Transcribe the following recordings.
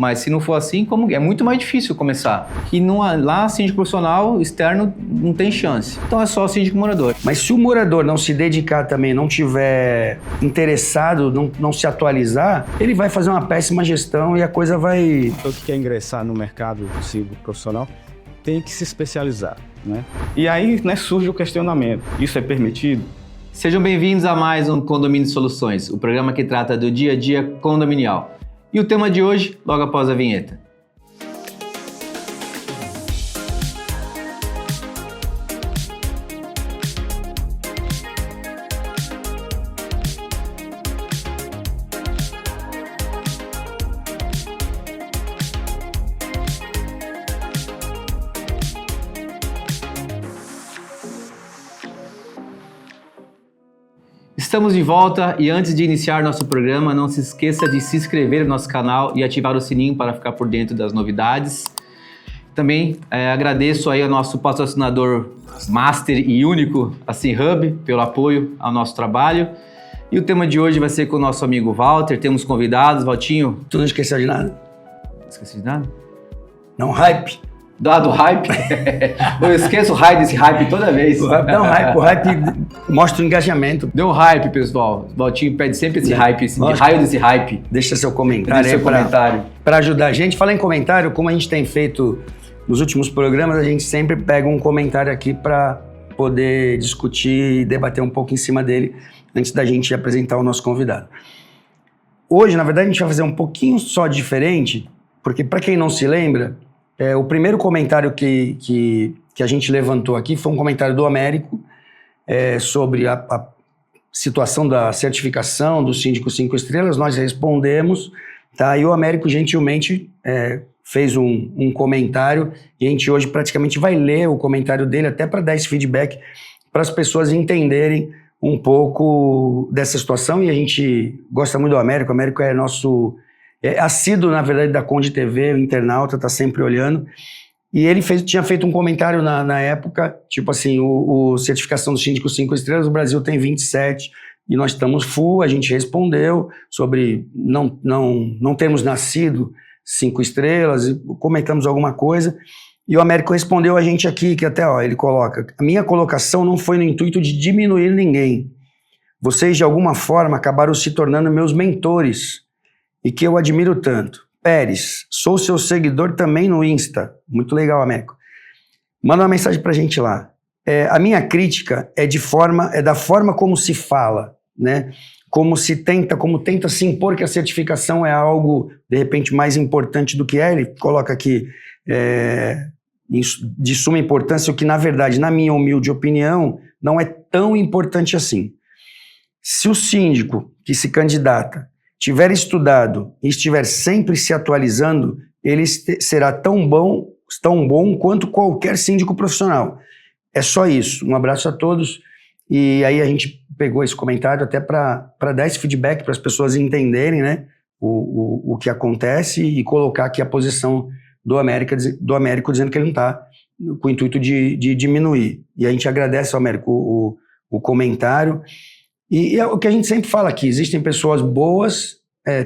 Mas se não for assim, é muito mais difícil começar. Que lá, síndico profissional externo não tem chance. Então é só síndico morador. Mas se o morador não se dedicar também, não tiver interessado, não se atualizar, ele vai fazer uma péssima gestão e a coisa vai... O que quer ingressar no mercado do síndico profissional tem que se especializar, né? E aí, né, surge o questionamento. Isso é permitido? Sejam bem-vindos a mais um Condomínio Soluções, o programa que trata do dia a dia condominial. E o tema de hoje, logo após a vinheta. Estamos de volta e antes de iniciar nosso programa, não se esqueça de se inscrever no nosso canal e ativar o sininho para ficar por dentro das novidades. Também agradeço aí ao nosso patrocinador master e único, a SimHub, pelo apoio ao nosso trabalho. E o tema de hoje vai ser com o nosso amigo Walter. Temos convidados, Valtinho. Tu não esqueceu de nada? Esqueci de nado? Não, hype. Do hype? Eu esqueço o raio desse hype toda vez. O hype mostra o engajamento. Deu hype, pessoal. O Valtinho pede sempre esse hype, esse raio desse hype. Deixa seu comentário para ajudar a gente. Falar em comentário, como a gente tem feito nos últimos programas, a gente sempre pega um comentário aqui para poder discutir e debater um pouco em cima dele antes da gente apresentar o nosso convidado. Hoje, na verdade, a gente vai fazer um pouquinho só diferente, porque para quem não se lembra, o primeiro comentário que a gente levantou aqui foi um comentário do Américo sobre a situação da certificação do Síndico 5 Estrelas. Nós respondemos, tá? E o Américo gentilmente fez um comentário e a gente hoje praticamente vai ler o comentário dele até para dar esse feedback para as pessoas entenderem um pouco dessa situação. E a gente gosta muito do Américo. O Américo é nosso... assíduo, na verdade, da Conde TV, o internauta, tá sempre olhando. E ele tinha feito um comentário na época, tipo assim, a certificação do Síndico 5 Estrelas, o Brasil tem 27 e nós estamos full. A gente respondeu sobre não termos nascido 5 estrelas, e comentamos alguma coisa. E o Américo respondeu a gente aqui, que até, ele coloca: a minha colocação não foi no intuito de diminuir ninguém. Vocês, de alguma forma, acabaram se tornando meus mentores, e que eu admiro tanto. Pérez, sou seu seguidor também no Insta. Muito legal, Américo. Manda uma mensagem pra gente lá. A minha crítica é da forma como se fala, né? Como tenta se impor que a certificação é algo, de repente, mais importante do que é. Ele coloca aqui de suma importância, o que, na verdade, na minha humilde opinião, não é tão importante assim. Se o síndico que se candidata tiver estudado e estiver sempre se atualizando, ele será tão bom quanto qualquer síndico profissional. É só isso. Um abraço a todos. E aí a gente pegou esse comentário até para dar esse feedback para as pessoas entenderem, né, o que acontece e colocar aqui a posição do Américo dizendo que ele não está com o intuito de diminuir. E a gente agradece ao Américo o comentário. E é o que a gente sempre fala aqui: existem pessoas boas,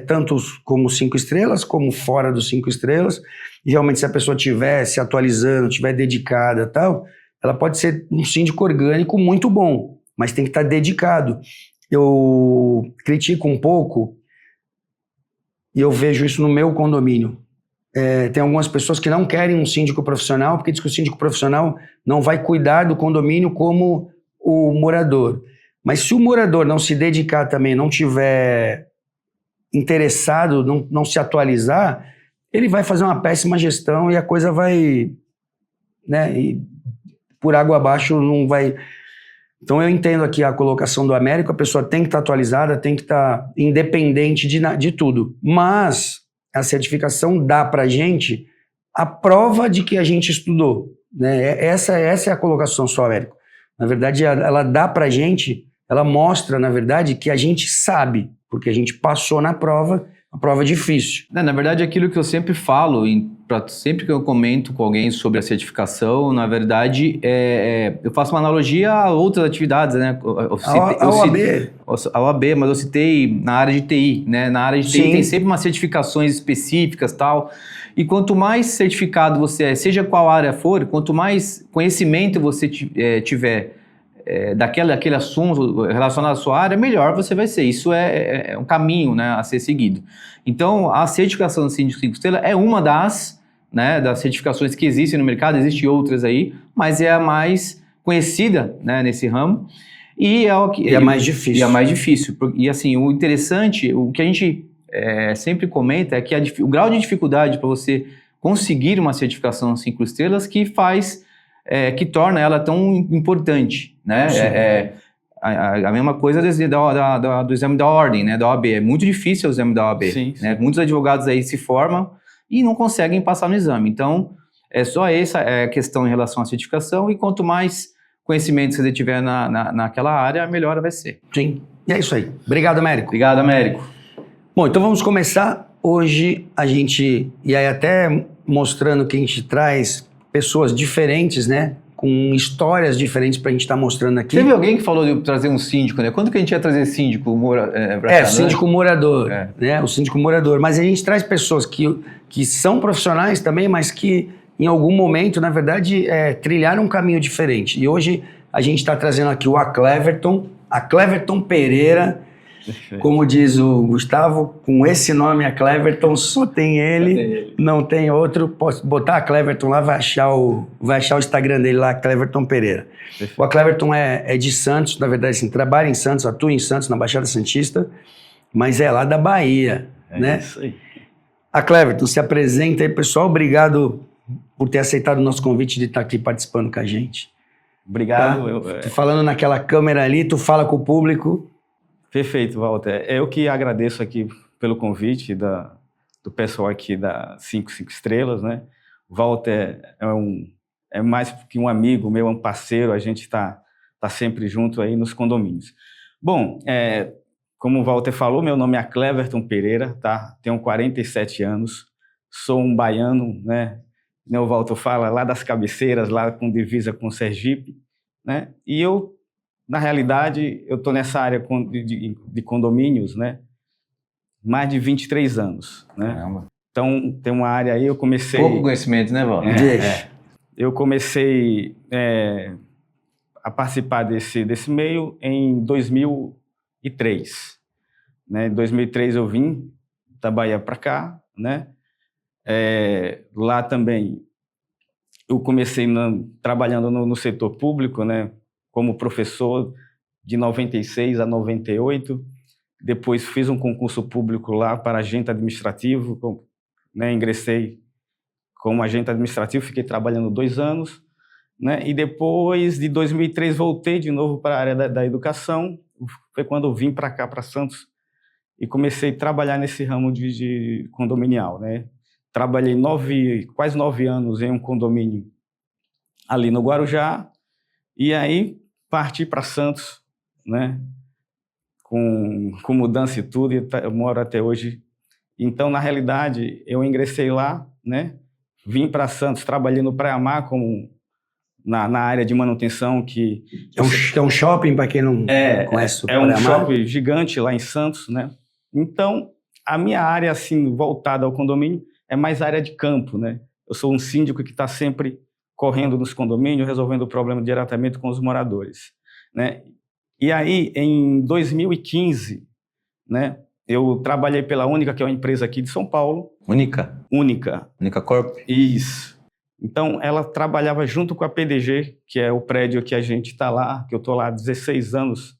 tanto como 5 estrelas, como fora dos 5 estrelas, e realmente se a pessoa estiver se atualizando, estiver dedicada e tal, ela pode ser um síndico orgânico muito bom, mas tem que estar dedicado. Eu critico um pouco, e eu vejo isso no meu condomínio. Tem algumas pessoas que não querem um síndico profissional, porque diz que o síndico profissional não vai cuidar do condomínio como o morador. Mas se o morador não se dedicar também, não tiver interessado, não se atualizar, ele vai fazer uma péssima gestão e a coisa vai, né, e por água abaixo não vai... Então eu entendo aqui a colocação do Américo, a pessoa tem que estar atualizada, tem que estar independente de tudo. Mas a certificação dá pra gente a prova de que a gente estudou, né? Essa é a colocação só, Américo. Na verdade, ela dá pra gente... Ela mostra, na verdade, que a gente sabe, porque a gente passou na prova, uma prova difícil. Na verdade, aquilo que eu sempre falo, sempre que eu comento com alguém sobre a certificação, na verdade, eu faço uma analogia a outras atividades, né? A OAB. A OAB, mas eu citei na área de TI, né? Na área de TI Sim. tem sempre umas certificações específicas e tal. E quanto mais certificado você é, seja qual área for, quanto mais conhecimento você tiver daquele assunto relacionado à sua área, melhor você vai ser. Isso é um caminho, né, a ser seguido. Então, a certificação do Síndico 5 Estrelas é uma das certificações que existem no mercado, existem outras aí, mas é a mais conhecida, né, nesse ramo. E é mais difícil. E é mais difícil. E assim, o interessante, o que a gente sempre comenta é que o grau de dificuldade para você conseguir uma certificação 5 estrelas que torna ela tão importante, né? A mesma coisa do exame da ordem, né? Da OAB. É muito difícil o exame da OAB. Sim, né? Muitos advogados aí se formam e não conseguem passar no exame. Então, é só essa a questão em relação à certificação, e quanto mais conhecimento você tiver naquela área, melhor vai ser. Sim, e é isso aí. Obrigado, Américo. Obrigado, Américo. Bom, então vamos começar. Hoje e aí até mostrando que a gente traz pessoas diferentes, né? Com histórias diferentes pra gente estar mostrando aqui. Teve alguém que falou de trazer um síndico, né? Quando que a gente ia trazer síndico? Síndico morador, né? O síndico morador. Mas a gente traz pessoas que são profissionais também, mas que em algum momento, na verdade, trilharam um caminho diferente. E hoje a gente está trazendo aqui o Cleverton Pereira. Como diz o Gustavo, com esse nome, a Cleverton, só tem ele, não tem outro. Posso botar a Cleverton lá, vai achar o Instagram dele lá, Cleverton Pereira. Perfeito. O Cleverton é de Santos, na verdade, assim, trabalha em Santos, atua em Santos, na Baixada Santista, mas é lá da Bahia, né? Isso aí. A Cleverton, se apresenta aí, pessoal. Obrigado por ter aceitado o nosso convite de estar aqui participando com a gente. Obrigado. Tá? Tô falando naquela câmera ali, tu fala com o público. Perfeito, Walter. Eu que agradeço aqui pelo convite do pessoal aqui da 5 Estrelas, né? O Walter é mais que um amigo meu, um parceiro, a gente tá sempre junto aí nos condomínios. Bom, como o Walter falou, meu nome é Cleverton Pereira, tá? Tenho 47 anos, sou um baiano, né? O Walter fala, lá das cabeceiras, lá com divisa com Sergipe, né? E na realidade, eu estou nessa área de condomínios, né? Mais de 23 anos, né? Caramba. Então, tem uma área aí, eu comecei... Pouco conhecimento, né, Walter? Eu comecei a participar desse meio em 2003. Né? Em 2003 eu vim da Bahia para cá, né? Lá também eu comecei trabalhando no setor público, né? Como professor de 96 a 98, depois fiz um concurso público lá para agente administrativo, né, ingressei como agente administrativo, fiquei trabalhando 2 anos, né, e depois de 2003 voltei de novo para a área da educação, foi quando eu vim para cá, para Santos, e comecei a trabalhar nesse ramo de condominial, né. Trabalhei quase 9 anos em um condomínio ali no Guarujá, e aí parti para Santos, né? Com mudança e tudo, e eu moro até hoje. Então, na realidade, eu ingressei lá, né? Vim para Santos, trabalhei no Praia Mar na área de manutenção, que é um shopping, para quem não conhece o Praia Mar. É um shopping gigante lá em Santos, né? Então, a minha área, assim, voltada ao condomínio, é mais área de campo, né? Eu sou um síndico que está sempre correndo nos condomínios, resolvendo o problema diretamente com os moradores, né? E aí, em 2015, né, eu trabalhei pela Única, que é uma empresa aqui de São Paulo. Única Corp? Isso. Então, ela trabalhava junto com a PDG, que é o prédio que a gente está lá, que eu estou lá há 16 anos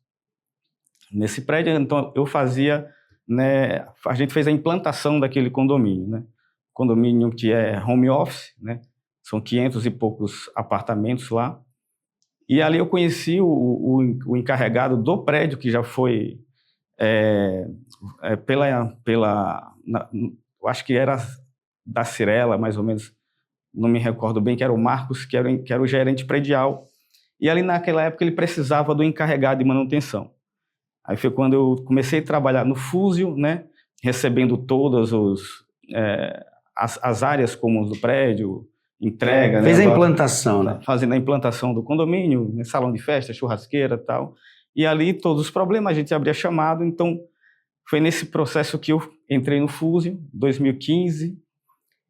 nesse prédio. Então, eu fazia, né, a gente fez a implantação daquele condomínio, né? Condomínio que é home office, né? São 500 e poucos apartamentos lá. E ali eu conheci o encarregado do prédio, que já foi eu acho que era da Cirela, mais ou menos, não me recordo bem, que era o Marcos, que era o gerente predial. E ali naquela época ele precisava do encarregado de manutenção. Aí foi quando eu comecei a trabalhar no Fúzio, né? recebendo todas as áreas comuns do prédio, entrega. Fez né, a implantação, né? Fazendo a implantação do condomínio, né, salão de festa, churrasqueira e tal. E ali todos os problemas, a gente abria chamado, então foi nesse processo que eu entrei no Fusion, 2015,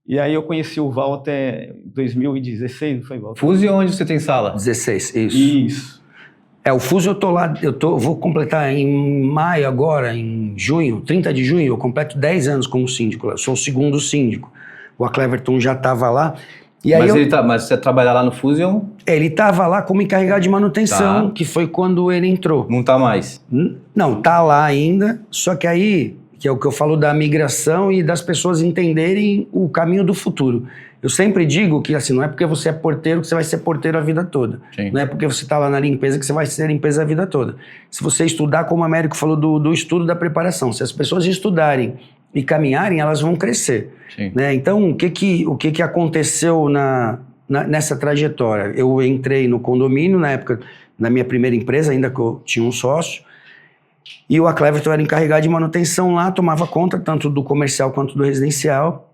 e aí eu conheci o Walter em 2016, não foi, Walter? Fusion, onde você tem sala? 16, isso. Isso. O Fusion eu tô lá, vou completar em maio agora, em junho, 30 de junho, eu completo 10 anos como síndico, eu sou o segundo síndico. O Cleverton já estava lá. E aí Mas você trabalha lá no Fusion? Ele estava lá como encarregado de manutenção, que foi quando ele entrou. Não tá mais? Não, tá lá ainda, só que aí, que é o que eu falo da migração e das pessoas entenderem o caminho do futuro. Eu sempre digo que assim, não é porque você é porteiro que você vai ser porteiro a vida toda. Sim. Não é porque você está lá na limpeza que você vai ser limpeza a vida toda. Se você estudar, como o Américo falou do estudo da preparação, se as pessoas estudarem e caminharem, elas vão crescer. Sim. Né? Então, o que aconteceu nessa trajetória? Eu entrei no condomínio, na época, na minha primeira empresa, ainda que eu tinha um sócio, e o Cleverton era encarregado de manutenção lá, tomava conta tanto do comercial quanto do residencial.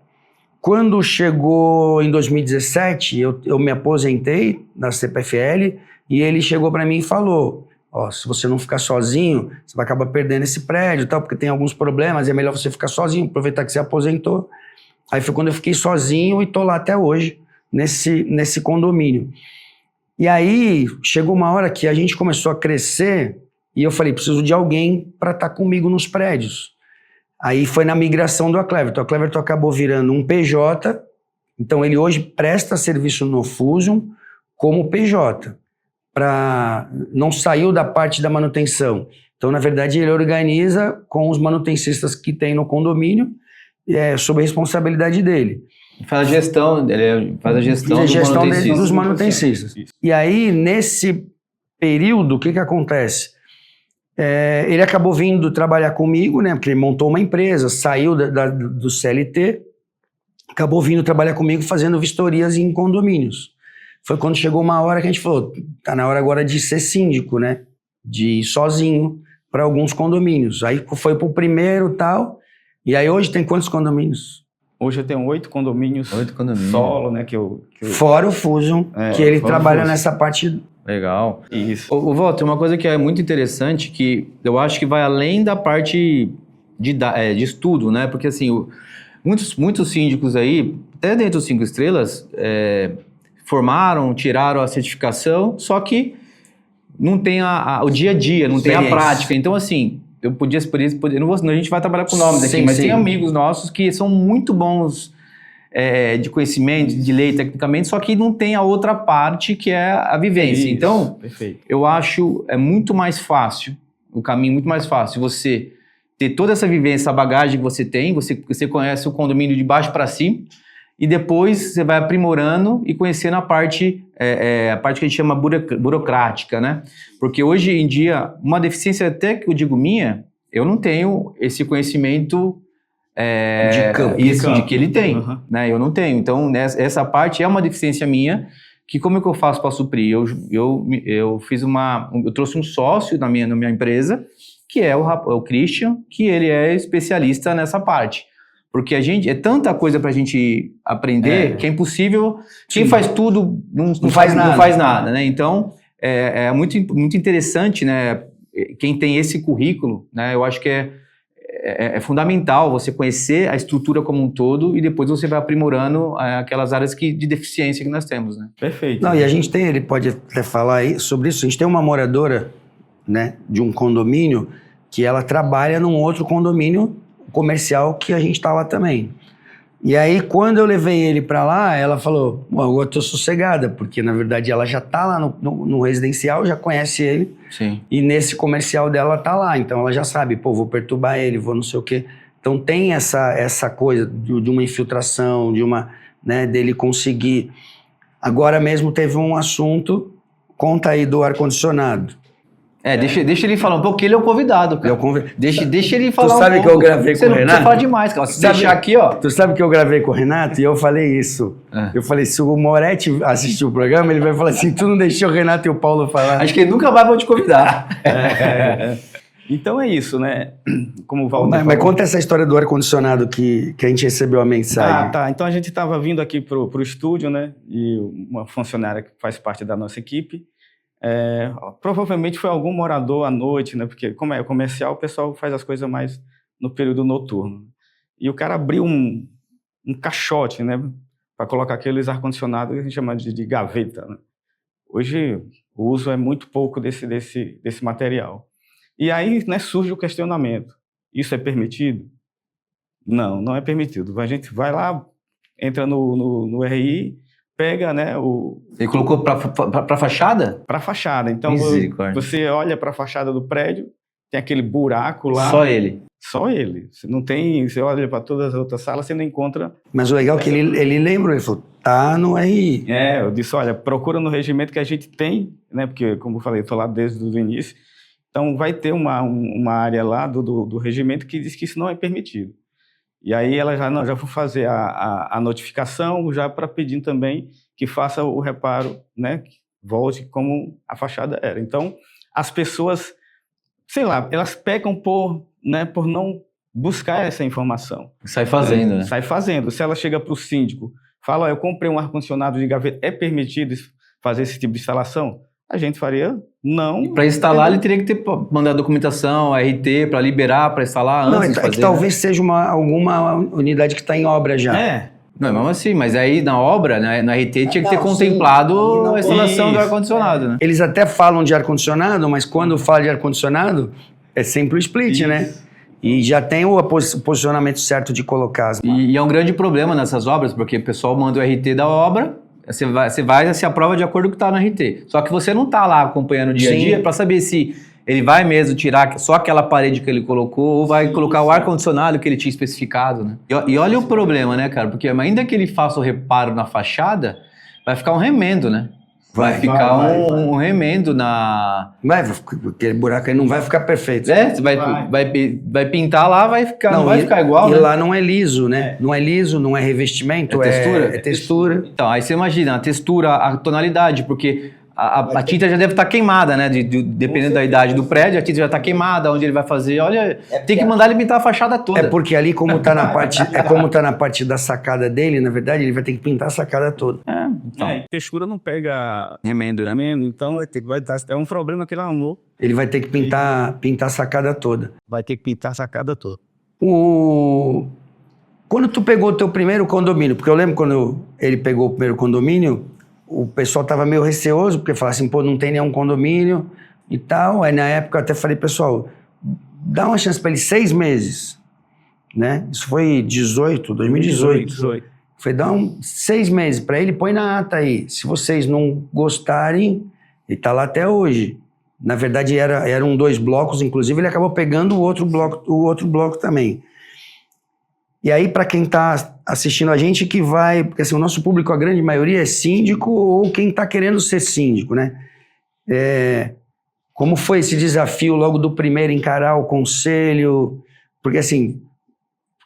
Quando chegou em 2017, eu me aposentei na CPFL, e ele chegou para mim e falou: se você não ficar sozinho, você vai acabar perdendo esse prédio e tal, porque tem alguns problemas, é melhor você ficar sozinho, aproveitar que você aposentou. Aí foi quando eu fiquei sozinho e tô lá até hoje, nesse condomínio. E aí, chegou uma hora que a gente começou a crescer, e eu falei, preciso de alguém para estar comigo nos prédios. Aí foi na migração do Cleverton. O Cleverton acabou virando um PJ, então ele hoje presta serviço no Fusion como PJ. Não saiu da parte da manutenção. Então, na verdade, ele organiza com os manutencistas que tem no condomínio, sob a responsabilidade dele. Faz a gestão, ele faz a gestão dos manutencistas. E aí, nesse período, o que acontece? Ele acabou vindo trabalhar comigo, né? Porque ele montou uma empresa, saiu do CLT, acabou vindo trabalhar comigo fazendo vistorias em condomínios. Foi quando chegou uma hora que a gente falou, tá na hora agora de ser síndico, né? De ir sozinho para alguns condomínios. Aí foi pro primeiro e tal, e aí hoje tem quantos condomínios? Hoje eu tenho 8 condomínios solo, né? Fora o Fusion, que ele trabalha nessa parte. Legal. Isso. O Walter, uma coisa que é muito interessante, que eu acho que vai além da parte de estudo, né? Porque assim, muitos síndicos aí, até dentro dos 5 estrelas, formaram, tiraram a certificação, só que não tem o dia a dia, não tem a prática. Então, assim, eu podia, a gente vai trabalhar com nomes aqui, mas tem amigos nossos que são muito bons de conhecimento, de lei, tecnicamente, só que não tem a outra parte que é a vivência. Isso, então, perfeito. Eu acho muito mais fácil, o caminho muito mais fácil, você ter toda essa vivência, essa bagagem que você tem, você conhece o condomínio de baixo para cima, e depois você vai aprimorando e conhecendo a parte que a gente chama burocrática, né? Porque hoje em dia, uma deficiência até que eu digo minha, eu não tenho esse conhecimento de campo. De que ele tem, né? Eu não tenho. Então, essa parte é uma deficiência minha, que como é que eu faço para suprir? Eu trouxe um sócio na minha empresa, que é o Christian, que ele é especialista nessa parte. Porque é tanta coisa pra gente aprender que é impossível. Quem faz tudo não faz nada, né? Então, é muito, muito interessante, né? Quem tem esse currículo, né? Eu acho que é fundamental você conhecer a estrutura como um todo e depois você vai aprimorando aquelas áreas de deficiência que nós temos, né? Perfeito. Não, e a gente tem, ele pode até falar aí sobre isso, a gente tem uma moradora, né, de um condomínio que ela trabalha num outro condomínio comercial que a gente tá lá também. E aí, quando eu levei ele para lá, ela falou, agora eu tô sossegada, porque na verdade ela já tá lá no residencial, já conhece ele. Sim. E nesse comercial dela tá lá, então ela já sabe, vou perturbar ele, vou não sei o quê. Então tem essa coisa de uma infiltração, né, dele conseguir. Agora mesmo teve um assunto, conta aí do ar-condicionado. Deixa ele falar um pouco, porque ele é o convidado, cara. Deixa ele falar um pouco. Tu sabe que eu gravei com o Renato? Você fala demais, cara. Se deixar aqui, ó. Tu sabe que eu gravei com o Renato e eu falei isso. Eu falei, se o Moretti assistir o programa, ele vai falar assim, tu não deixou o Renato e o Paulo falar. Acho que ele nunca mais vai te convidar. Então é isso, né? Como o Walter Mas falou. conta essa história do ar-condicionado que a gente recebeu a mensagem. Tá. Então a gente estava vindo aqui pro estúdio, né? E uma funcionária que faz parte da nossa equipe, provavelmente foi algum morador à noite, né? Porque como é comercial, o pessoal faz as coisas mais no período noturno. E o cara abriu um caixote, né? Para colocar aqueles ar-condicionados que a gente chama de gaveta, né? Hoje o uso é muito pouco desse material. E aí, né, surge o questionamento. Isso é permitido? Não, não é permitido. A gente vai lá, entra no RI, pega, né, Ele colocou para fachada? para a fachada. Então, Misericórdia. você olha para a fachada do prédio, tem aquele buraco lá. Só ele. Só ele. Você não tem, você olha para todas as outras salas, você não encontra. Mas o legal é que ele lembrou, ele falou, tá no RI. Eu disse, olha, procura no regimento que a gente tem, né, porque, como eu falei, eu estou lá desde o início, então vai ter uma área lá do regimento que diz que isso não é permitido. E aí ela já foi fazer a notificação, já para pedir também que faça o reparo, né, que volte como a fachada era. Então, as pessoas, sei lá, elas pecam por não buscar essa informação. Sai fazendo, né? Sai fazendo. Se ela chega para o síndico, fala, eu comprei um ar-condicionado de gaveta, é permitido fazer esse tipo de instalação? A gente faria, não. Para instalar, ele teria que ter mandado documentação, RT, para liberar, para instalar antes de fazer. É que talvez seja alguma unidade que está em obra já. Não, mesmo assim, mas aí na obra, né, na RT, tinha que ter contemplado a instalação do ar-condicionado, né? Eles até falam de ar-condicionado, mas quando fala de ar-condicionado, é sempre o split, né? E já tem o posicionamento certo de colocar as... E é um grande problema nessas obras, porque o pessoal manda o RT da obra, você vai se aprova de acordo com o que está no RT. Só que você não está lá acompanhando o dia a dia para saber se ele vai mesmo tirar só aquela parede que ele colocou ou vai colocar o ar-condicionado que ele tinha especificado, né? E olha o problema, né, cara? Porque ainda que ele faça o reparo na fachada, vai ficar um remendo, né? Vai ficar um remendo na... Aquele buraco aí não vai ficar perfeito. Você vai pintar lá, vai ficar, não vai ficar igual, e né? lá não é liso, né? Não é liso, não é revestimento, textura. É textura. Então, aí você imagina a textura, a tonalidade, porque a tinta já deve estar queimada, né? Dependendo da idade do prédio, a tinta já está queimada, onde ele vai fazer. Olha, tem que mandar ele pintar a fachada toda. É porque ali, como está na parte, como tá na parte da sacada dele, na verdade, ele vai ter que pintar a sacada toda. Textura não pega remendo, então vai dar, é um problema que ele arrumou. Ele vai ter que pintar a sacada toda. Vai ter que pintar a sacada toda. Quando tu pegou o teu primeiro condomínio, porque eu lembro quando ele pegou o primeiro condomínio, o pessoal tava meio receoso, porque falava assim, pô, não tem nenhum condomínio e tal. Aí na época eu até falei, pessoal, dá uma chance para ele 6 meses, né? Isso foi 2018. Foi dar 6 meses para ele, põe na ata aí. Se vocês não gostarem, ele tá lá até hoje. Na verdade eram 2 blocos, inclusive ele acabou pegando o outro bloco também. E aí, para quem está assistindo a gente, que vai... Porque assim, o nosso público, a grande maioria, é síndico ou quem está querendo ser síndico, né? Como foi esse desafio logo do primeiro, encarar o conselho? Porque assim,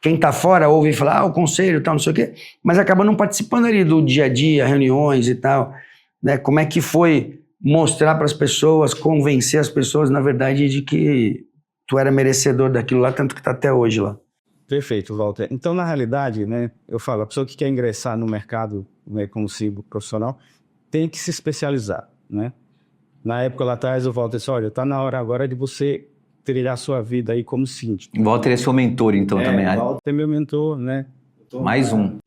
quem está fora ouve falar, o conselho e tal, não sei o quê, mas acaba não participando ali do dia a dia, reuniões e tal, né? Como é que foi mostrar para as pessoas, convencer as pessoas, na verdade, de que tu era merecedor daquilo lá, tanto que está até hoje lá? Perfeito, Walter. Então, na realidade, né, eu falo, a pessoa que quer ingressar no mercado, né, como síndico profissional tem que se especializar, né? Na época lá atrás, o Walter disse, olha, está na hora agora de você trilhar a sua vida aí como síndico. O Walter é seu mentor, então, também. O Walter é meu mentor, né? Mais um.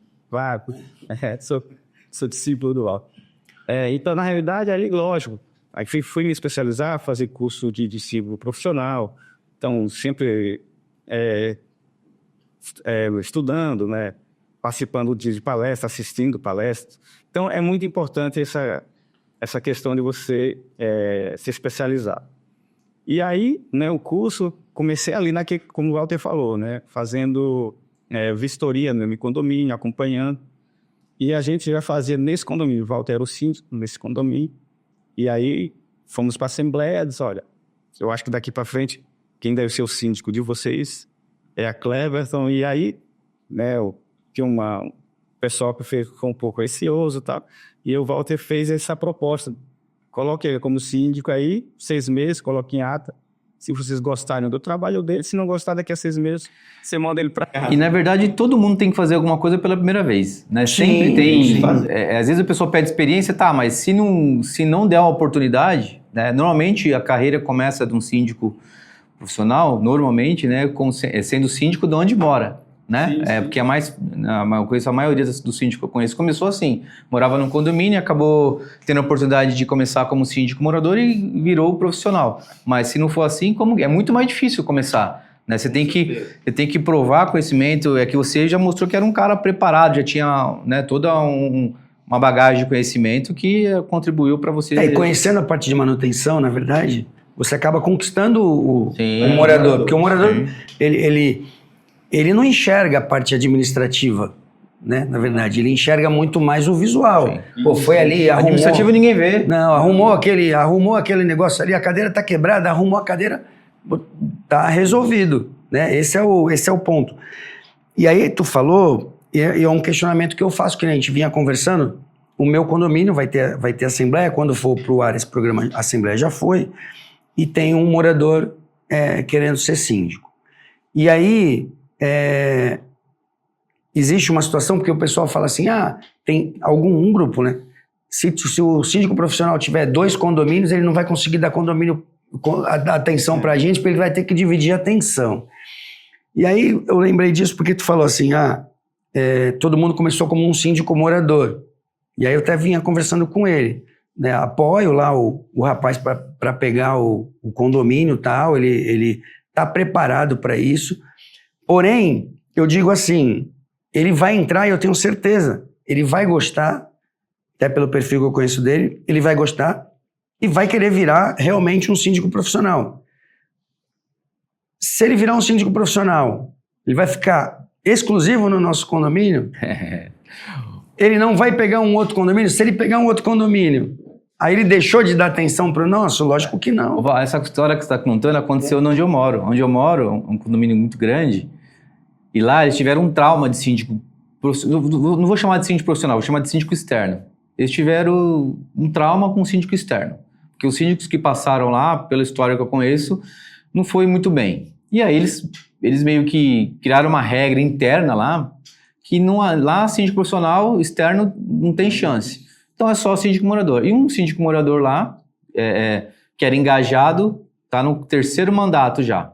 Sou discípulo do Walter. Então, na realidade, ali, lógico, aí fui me especializar, fazer curso de discípulo profissional, então, sempre... estudando, né, participando de palestras, assistindo palestras. Então, é muito importante essa questão de você se especializar. E aí, né, o curso, comecei ali, como o Walter falou, né, fazendo vistoria no meu condomínio, acompanhando. E a gente já fazia nesse condomínio, o Walter era o síndico nesse condomínio. E aí, fomos para a assembleia, disse, olha, eu acho que daqui para frente, quem deve ser o síndico de vocês é a Cleverton, e aí, né, tinha um pessoal que ficou um pouco receoso e tal, e o Walter fez essa proposta. Coloque ele como síndico aí, 6 meses, coloque em ata, Se vocês gostarem do trabalho dele, se não gostar, daqui a 6 meses, você manda ele para casa. E, na verdade, todo mundo tem que fazer alguma coisa pela primeira vez, né? Sim, Sempre tem... sim. Às vezes a pessoa pede experiência, tá, mas se não der uma oportunidade, né? Normalmente a carreira começa de um síndico profissional, normalmente, né? Sendo síndico de onde mora, né? Sim, sim. Porque a maioria dos síndicos que eu conheço começou assim, morava num condomínio, acabou tendo a oportunidade de começar como síndico morador e virou profissional. Mas se não for assim, é muito mais difícil começar, né? Você tem que provar conhecimento, que você já mostrou que era um cara preparado, já tinha, né, toda uma bagagem de conhecimento que contribuiu para você. E conhecendo a parte de manutenção, na verdade, você acaba conquistando o Sim. morador, porque o morador, ele não enxerga a parte administrativa, né? Na verdade, ele enxerga muito mais o visual. Sim. Pô, foi ali, arrumou... Administrativo ninguém vê. Não, arrumou aquele negócio ali, a cadeira tá quebrada, arrumou a cadeira, tá resolvido, né? Esse é o ponto. E aí tu falou, e é um questionamento que eu faço, que a gente vinha conversando, o meu condomínio vai ter assembleia, quando for pro ar esse programa, a assembleia já foi, e tem um morador querendo ser síndico. E aí... existe uma situação, porque o pessoal fala assim, tem um grupo, né? Se o síndico profissional tiver 2 condomínios, ele não vai conseguir dar atenção pra gente, porque ele vai ter que dividir a atenção. E aí eu lembrei disso porque tu falou assim, todo mundo começou como um síndico morador. E aí eu até vinha conversando com ele, né? Apoio lá o rapaz para pegar o condomínio e tal, ele tá preparado para isso. Porém, eu digo assim, ele vai entrar e eu tenho certeza, ele vai gostar, até pelo perfil que eu conheço dele, ele vai gostar e vai querer virar realmente um síndico profissional. Se ele virar um síndico profissional, ele vai ficar exclusivo no nosso condomínio? Ele não vai pegar um outro condomínio? Se ele pegar um outro condomínio, aí ele deixou de dar atenção para o nosso? Lógico que não. Essa história que você está contando aconteceu onde eu moro. Onde eu moro, um condomínio muito grande, e lá eles tiveram um trauma de síndico, não vou chamar de síndico profissional, vou chamar de síndico externo. Eles tiveram um trauma com o síndico externo, porque os síndicos que passaram lá, pela história que eu conheço, não foi muito bem. E aí eles meio que criaram uma regra interna lá, que lá síndico profissional externo não tem chance. Então é só síndico morador. E um síndico morador lá, que era engajado, está no 3º mandato já.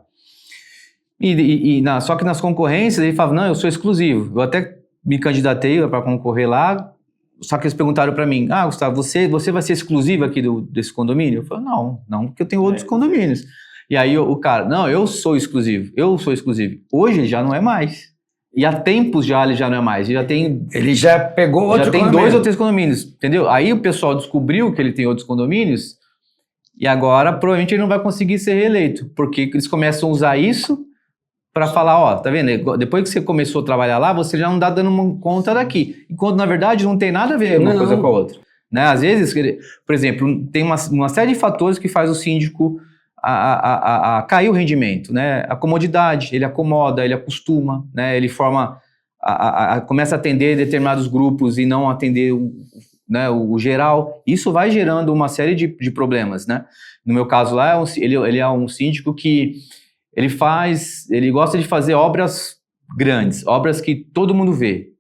Só que nas concorrências ele falava, não, eu sou exclusivo. Eu até me candidatei para concorrer lá, só que eles perguntaram para mim, Gustavo, você vai ser exclusivo aqui desse condomínio? Eu falei, não, porque eu tenho outros condomínios. E aí o cara, não, eu sou exclusivo. Hoje ele já não é mais. E há tempos ele já não é mais. Ele já pegou outro condomínio. Já tem 2 ou 3 condomínios, entendeu? Aí o pessoal descobriu que ele tem outros condomínios e agora provavelmente ele não vai conseguir ser reeleito, porque eles começam a usar isso para falar, tá vendo? Depois que você começou a trabalhar lá, você já não está dando conta daqui. Enquanto, na verdade, não tem nada a ver uma coisa com a outra. Né? Às vezes, por exemplo, tem uma série de fatores que faz o síndico a cair o rendimento, né? A comodidade, ele acomoda, ele acostuma, né? Ele começa a atender determinados grupos e não atender o geral. Isso vai gerando uma série de problemas, né? No meu caso lá, ele é um síndico que ele gosta de fazer obras grandes, obras que todo mundo vê,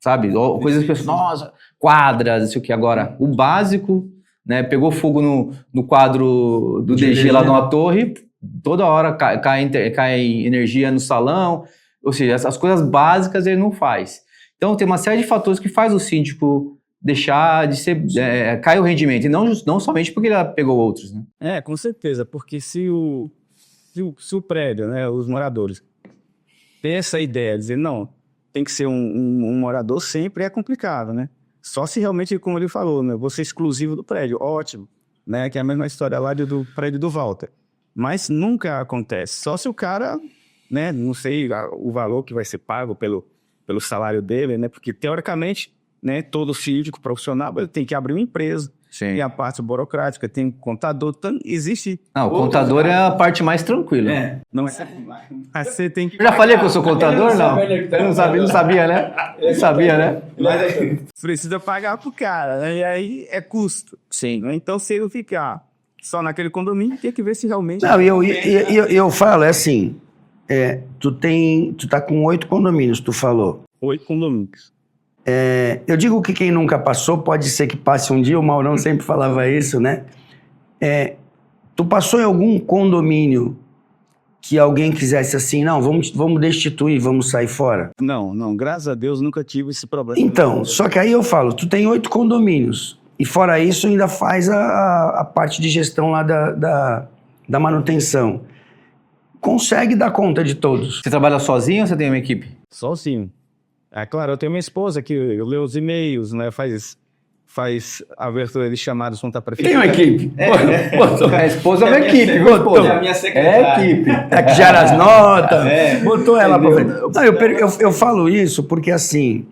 sabe? Coisas que, nossa, quadras, isso aqui. Agora, o básico, né? Pegou fogo no quadro do DG lá numa torre, toda hora cai energia no salão, ou seja, as coisas básicas ele não faz. Então, tem uma série de fatores que faz o síndico deixar de ser, cair o rendimento, e não somente porque ele pegou outros, né? Com certeza, porque se o prédio, né, os moradores, tem essa ideia de dizer, não, tem que ser um morador sempre, é complicado, né? Só se realmente, como ele falou, né, você é exclusivo do prédio, ótimo, né? Que é a mesma história lá do prédio do Walter. Mas nunca acontece, só se o cara, né, não sei o valor que vai ser pago pelo salário dele, né? Porque, teoricamente, né, todo síndico profissional ele tem que abrir uma empresa. Sim. Tem a parte burocrática, tem contador, existe... Não, o contador é a parte mais tranquila. Não é? Mas você tem que... Eu já falei que eu sou contador, não? Eu não sabia, né? Não sabia, né? Precisa pagar pro cara, né? E aí é custo. Sim. Então, se ele ficar só naquele condomínio, tem que ver se realmente... Não, eu falo, é assim, tu tá com 8 condomínios, tu falou. 8 condomínios. Eu digo que quem nunca passou, pode ser que passe um dia, o Maurão sempre falava isso, né? Tu passou em algum condomínio que alguém quisesse assim, não, vamos destituir, vamos sair fora? Não, graças a Deus nunca tive esse problema. Então, só que aí eu falo, tu tem 8 condomínios, e fora isso ainda faz a parte de gestão lá da manutenção. Consegue dar conta de todos. Você trabalha sozinho ou você tem uma equipe? Sozinho. É claro, eu tenho minha esposa que eu leio os e-mails, né, faz a abertura de chamadas junto à prefeitura. Tem uma equipe. A esposa é uma equipe, viu, esposa? É a minha secretária. É equipe. É que gera as notas, botou ela pra frente. Não, eu falo isso porque assim...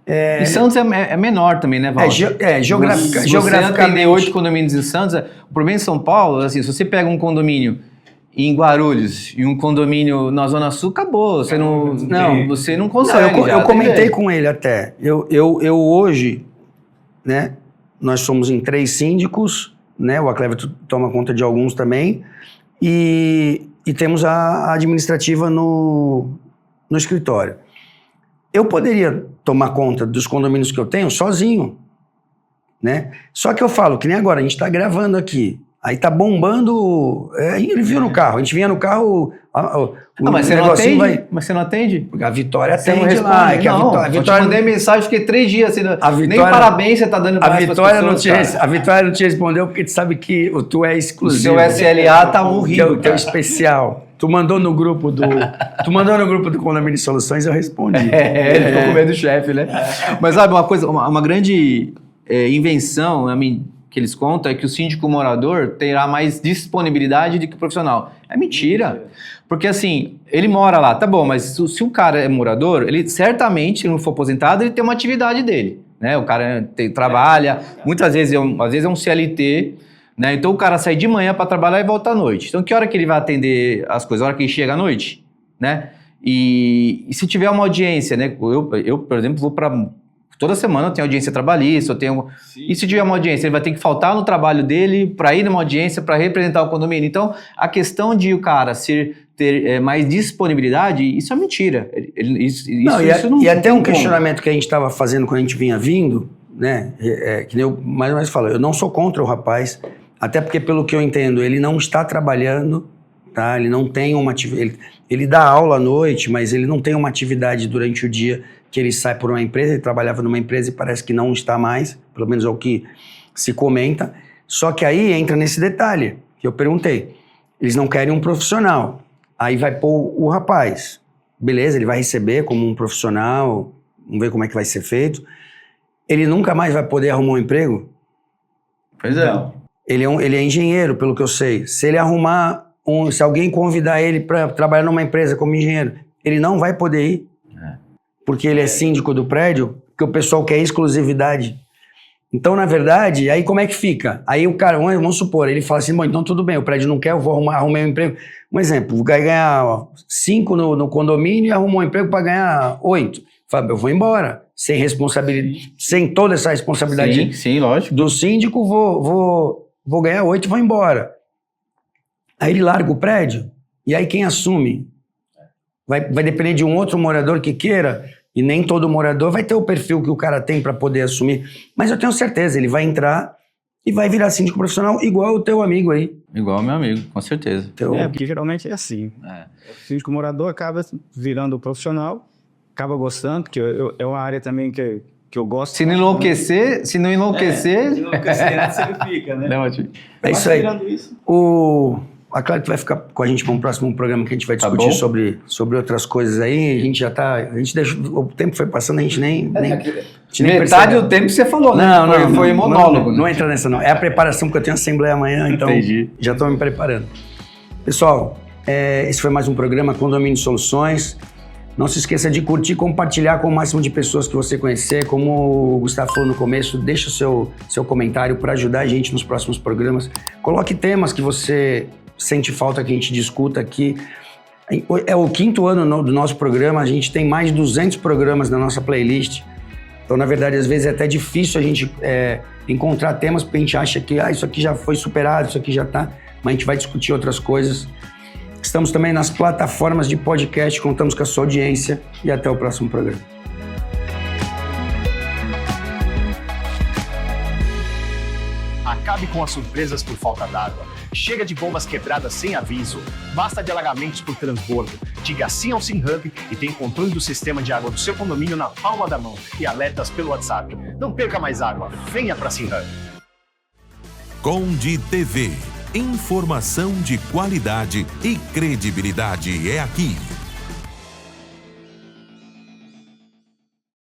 E Santos é menor também, né, Valdo? Geograficamente... Se você atender 8 condomínios em Santos, o problema em São Paulo, assim, se você pega um condomínio em Guarulhos e um condomínio na Zona Sul, acabou. Você não consegue. Eu comentei com ele até. Eu hoje, né, nós somos em 3 síndicos, né, o Aclever toma conta de alguns também, e temos a administrativa no escritório. Eu poderia tomar conta dos condomínios que eu tenho sozinho, né? Só que eu falo, que nem agora, a gente está gravando aqui. Aí tá bombando. Ele viu no carro. A gente vinha no carro. Mas você não atende? Mas você não atende? A Vitória Você atende não responde, lá. a Vitória... Eu te mandei mensagem, fiquei 3 dias. Nem parabéns você tá dando a Vitória não te respondeu porque tu sabe que tu é exclusivo. O seu SLA tá horrível. O teu especial. Tu mandou no grupo do Condomínio de Soluções, eu respondi. Ele ficou com medo do chefe, né? Mas sabe, uma coisa, uma grande invenção, que eles contam é que o síndico morador terá mais disponibilidade do que o profissional. É mentira. Porque assim, ele mora lá, tá bom, mas se um cara é morador, ele certamente, se não for aposentado, ele tem uma atividade dele, né? O cara trabalha, muitas vezes às vezes é um CLT, né? Então o cara sai de manhã para trabalhar e volta à noite. Então que hora que ele vai atender as coisas? A hora que ele chega à noite, né? E se tiver uma audiência, né? Eu por exemplo, vou para... Toda semana eu tenho audiência trabalhista, e se tiver uma audiência, ele vai ter que faltar no trabalho dele para ir numa audiência, para representar o condomínio. Então, a questão de o cara ter mais disponibilidade, isso é mentira. Isso não e até um questionamento que a gente estava fazendo quando a gente vinha vindo, né? Que nem eu mais ou menos falo, eu não sou contra o rapaz, até porque, pelo que eu entendo, ele não está trabalhando, tá? Ele não tem uma atividade. Ele dá aula à noite, mas ele não tem uma atividade durante o dia que ele sai por uma empresa, ele trabalhava numa empresa e parece que não está mais, pelo menos é o que se comenta. Só que aí entra nesse detalhe, que eu perguntei. Eles não querem um profissional. Aí vai pôr o rapaz. Beleza, ele vai receber como um profissional, vamos ver como é que vai ser feito. Ele nunca mais vai poder arrumar um emprego? Pois é. Ele é engenheiro, pelo que eu sei. Se ele arrumar, se alguém convidar ele para trabalhar numa empresa como engenheiro, ele não vai poder ir. Porque ele é síndico do prédio, porque o pessoal quer exclusividade. Então, na verdade, aí como é que fica? Aí o cara, vamos supor, ele fala assim, bom, então tudo bem, o prédio não quer, eu vou arrumar um emprego. Um exemplo, vou ganhar 5 no condomínio e arrumar um emprego para ganhar 8. Fala, eu vou embora, sem responsabilidade, sem toda essa responsabilidade sim, lógico. Do síndico, vou ganhar 8 e vou embora. Aí ele larga o prédio, e aí quem assume? Vai depender de um outro morador que queira, e nem todo morador vai ter o perfil que o cara tem para poder assumir. Mas eu tenho certeza, ele vai entrar e vai virar síndico profissional igual o teu amigo aí. Igual o meu amigo, com certeza. Porque geralmente é assim. O síndico morador acaba virando profissional, acaba gostando, porque é uma área também que eu gosto. Se não enlouquecer, se não enlouquecer, ele fica, né? Não, é isso aí. Claro que vai ficar com a gente para um próximo programa que a gente vai discutir sobre outras coisas aí. A gente já tá. O tempo foi passando, a gente nem metade do tempo você falou, né? Foi monólogo. Não entra nessa, não. É a preparação, porque eu tenho assembleia amanhã, então já estou me preparando. Pessoal, esse foi mais um programa Condomínio Soluções. Não se esqueça de curtir e compartilhar com o máximo de pessoas que você conhecer. Como o Gustavo falou no começo, deixa o seu comentário para ajudar a gente nos próximos programas. Coloque temas que você sente falta que a gente discuta aqui. É o 5º ano do nosso programa, a gente tem mais de 200 programas na nossa playlist. Então, na verdade, às vezes é até difícil a gente encontrar temas porque a gente acha que isso aqui já foi superado, isso aqui já tá, mas a gente vai discutir outras coisas. Estamos também nas plataformas de podcast, contamos com a sua audiência e até o próximo programa. Acabe com as surpresas por falta d'água. Chega de bombas quebradas sem aviso. Basta de alagamentos por transbordo. Diga sim ao SimHub e tem controle do sistema de água do seu condomínio na palma da mão e alertas pelo WhatsApp. Não perca mais água. Venha para SimHub. Conde TV. Informação de qualidade e credibilidade é aqui.